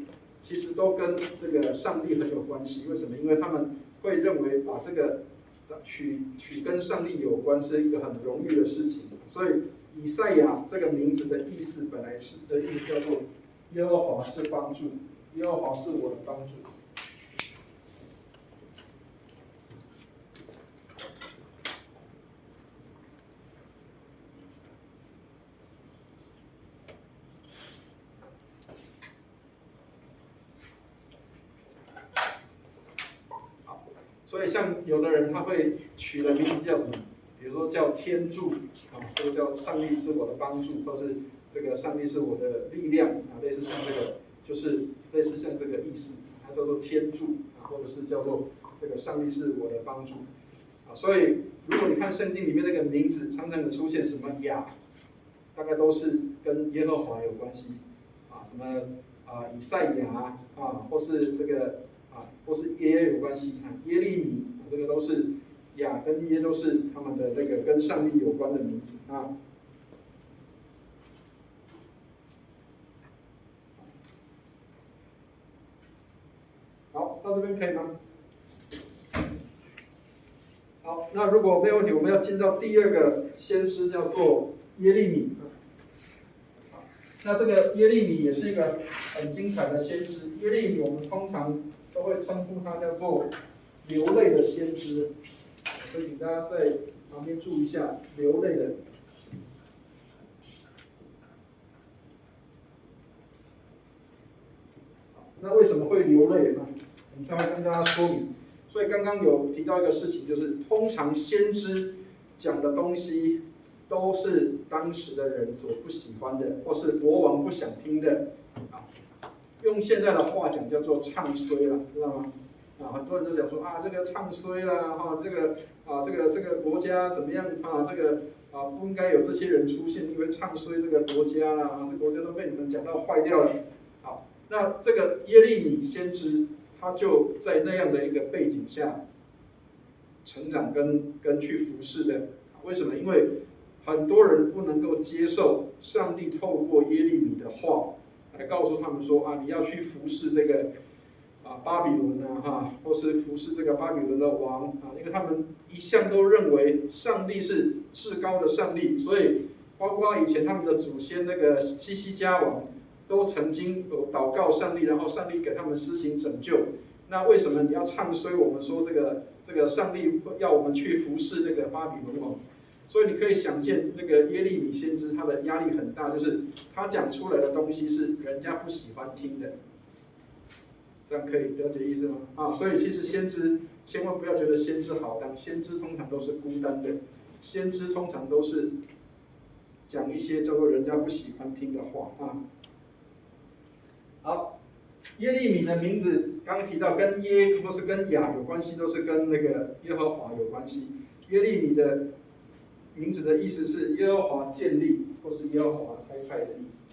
其实都跟这个上帝很有关系。为什么？因为他们会认为把这个取跟上帝有关是一个很荣誉的事情，所以以赛亚这个名字的意思本来是的意思叫做耶和华是帮助，耶和华是我的帮助。所以像有的人他会取的名字叫什么？比如说叫天助啊，或者叫上帝是我的帮助，或是这个上帝是我的力量啊，类似像这个，就是类似像这个意思，它叫做天助啊，或者是叫做这个上帝是我的帮助啊。所以如果你看圣经里面那个名字，常常有出现什么亚，大概都是跟耶和华有关系啊，什么以赛亚啊，或是这个。或是耶有关系啊，耶利米这个都是亚跟耶都是他们的那个跟上帝有关的名字啊。好，到这边可以吗？好，那如果没有问题，我们要进到第二个先知，叫做耶利米。那这个耶利米也是一个很精彩的先知。耶利米我们通常都会称呼他叫做流泪的先知，所以请大家在旁边注意一下流泪的。那为什么会流泪呢？我们待会跟大家说明。所以刚刚有提到一个事情，就是通常先知讲的东西都是当时的人所不喜欢的，或是国王不想听的。用现在的话讲叫做唱衰了，知道吗？很多人都讲说这个唱衰啦，这个国家怎么样这个不应该有这些人出现，因为唱衰这个国家啦，这国家都被你们讲到坏掉了。好，那这个耶利米先知，他就在那样的一个背景下成长跟去服侍的。为什么？因为很多人不能够接受上帝透过耶利米的话来告诉他们说你要去服侍这个巴比伦或是服侍这个巴比伦的王因为他们一向都认为上帝是至高的上帝，所以包括以前他们的祖先那个西西家王都曾经有祷告上帝，然后上帝给他们施行拯救。那为什么你要唱衰我们说这个上帝要我们去服侍这个巴比伦王？所以你可以想见，那个耶利米先知他的压力很大，就是他讲出来的东西是人家不喜欢听的。这样可以了解意思吗？所以其实先知千万不要觉得先知好当，先知通常都是孤单的，先知通常都是讲一些叫做人家不喜欢听的话好，耶利米的名字刚刚提到跟耶或是跟雅有关系，都是跟那个耶和华有关系。耶利米的名字的意思是耶和华建立，或是耶和华差派的意思。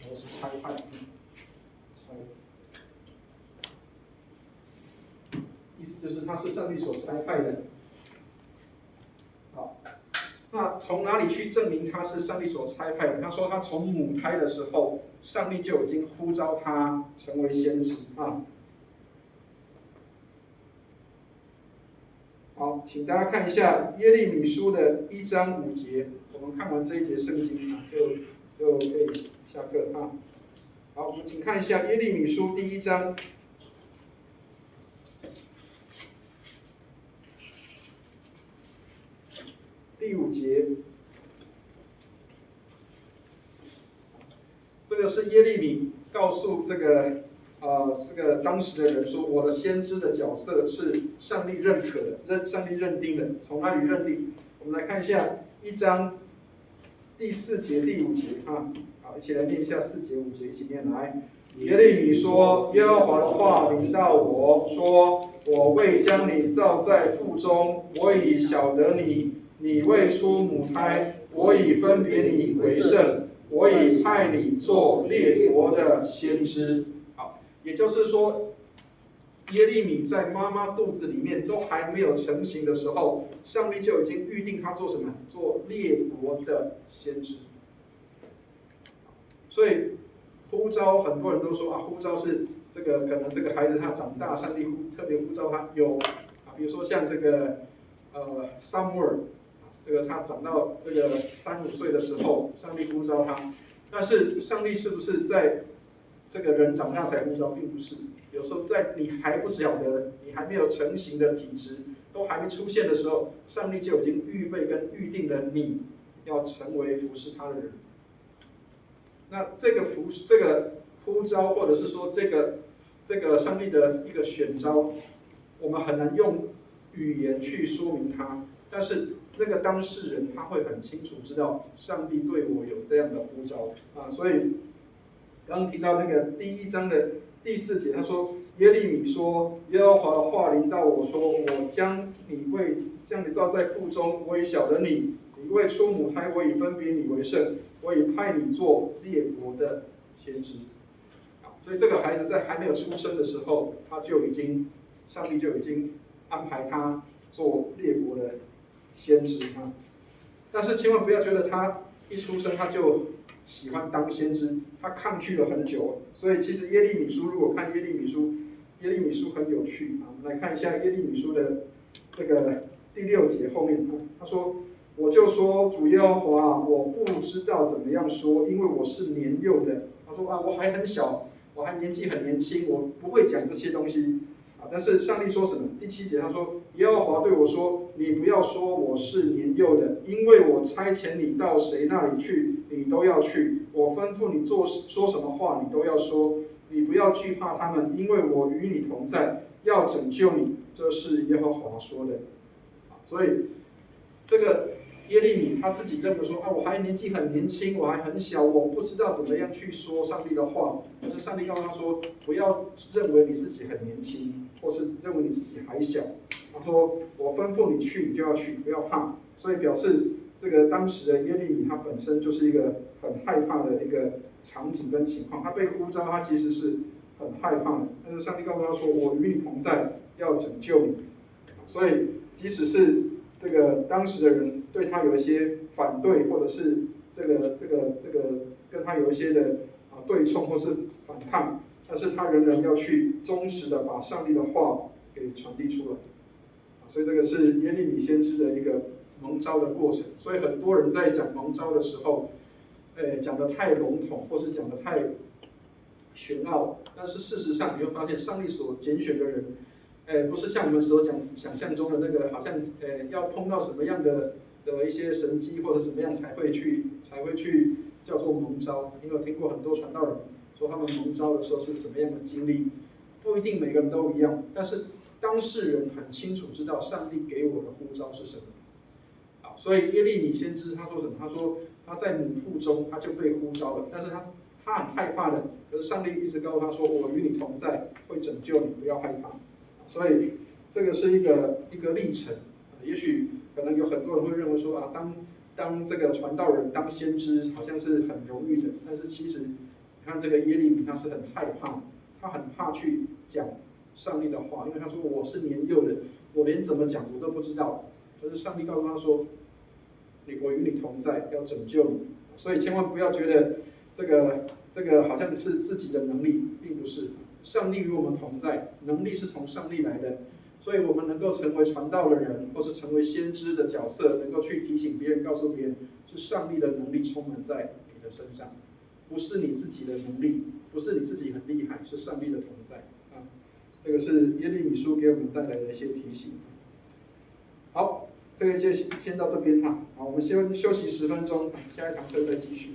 我是差派，意思就是他是上帝所差派的。好，那从哪里去证明他是上帝所差派的？他说他从母胎的时候，上帝就已经呼召他成为先知好，请大家看一下耶利米书的1章5节。我们看完这一节圣经就可以下课好，我们请看一下耶利米书第1章第5节。这个是耶利米告诉这个当时的人说，我的先知的角色是上帝认可的，上帝认定的。从哪里认定？我们来看一下1章第4节、第5节好，一起来念一下4节、5节，一起念来。耶利米说：“耶和华的话临到我说，我未将你造在腹中，我已晓得你，你未出母胎，我已分别你为圣，我已派你做列国的先知。”好，也就是说，耶利米在妈妈肚子里面都还没有成型的时候，上帝就已经预定他做什么？做列国的先知。所以呼召，很多人都说呼召是这个可能这个孩子他长大，上帝特别呼召他有比如说像这个撒母耳，这个他长到这个3、5岁的时候，上帝呼召他。但是上帝是不是在这个人长大才呼召，并不是。有时候在你还不晓得，你还没有成型的体质，都还没出现的时候，上帝就已经预备跟预定了你要成为服侍他的人。那这个呼召，或者是说这个上帝的一个选召，我们很难用语言去说明它，但是那个当事人他会很清楚知道上帝对我有这样的呼召所以刚刚提到那个第1章的第4节，他说耶利米说，耶和华的话临到我说，我将你造在腹中，我已晓得你，你未出母胎，我已分别你为圣，我已派你做列国的先知。所以这个孩子在还没有出生的时候，上帝就已经安排他做列国的先知啊。但是千万不要觉得他一出生他就喜欢当先知，他抗拒了很久。所以其实耶利米书，如果看耶利米书很有趣啊。我们来看一下耶利米书的这个第6节后面，他说：“我就说主耶和华，我不知道怎么样说，因为我是年幼的。”他说啊，我还很小，我还年纪很年轻，我不会讲这些东西啊。但是上帝说什么？第7节他说：“耶和华对我说，你不要说我是年幼的，因为我差遣你到谁那里去，你都要去；我吩咐你说什么话，你都要说。你不要惧怕他们，因为我与你同在，要拯救你。”这是耶和华说的。所以这个耶利米他自己认为说啊，我还年纪很年轻，我还很小，我不知道怎么样去说上帝的话。但是上帝告诉他说，不要认为你自己很年轻，或是认为你自己还小。他说我吩咐你去，你就要去，不要怕。所以表示这个当时的耶利米他本身就是一个很害怕的一个场景跟情况。他被呼召，他其实是很害怕的。但是上帝告诉他说，我与你同在，要拯救你。所以即使是这个当时的人对他有一些反对，或者是这个跟他有一些的对冲或是反抗，但是他仍然要去忠实的把上帝的话给传递出来。所以这个是耶利米先知的一个蒙召的过程。所以很多人在讲蒙召的时候，讲得太笼统，或是讲得太玄奥，但是事实上你会发现，上帝所拣选的人。不是像我们所想象中的那个，好像要碰到什么样的一些神迹或者什么样才会去叫做蒙召。因为我听过很多传道人说他们蒙召的时候是什么样的经历，不一定每个人都一样，但是当事人很清楚知道上帝给我的呼召是什么。好，所以耶利米先知他说什么？他说他在母腹中他就被呼召了，但是他很害怕的，可是上帝一直告诉他说：“我与你同在，会拯救你，不要害怕。”所以这个是一个历程。也许可能有很多人会认为说啊，当这个传道人当先知好像是很容易的，但是其实你看这个耶利米他是很害怕，他很怕去讲上帝的话，因为他说我是年幼的，我连怎么讲我都不知道。可是上帝告诉他说，我与你同在，要拯救你。所以千万不要觉得这个好像是自己的能力，并不是。上帝与我们同在，能力是从上帝来的，所以我们能够成为传道的人，或是成为先知的角色，能够去提醒别人、告诉别人，是上帝的能力充满在你的身上，不是你自己的能力，不是你自己很厉害，是上帝的同在啊。这个是耶利米书给我们带来的一些提醒。好，这个就先到这边哈，好，我们先休息10分钟，下一堂课再继续。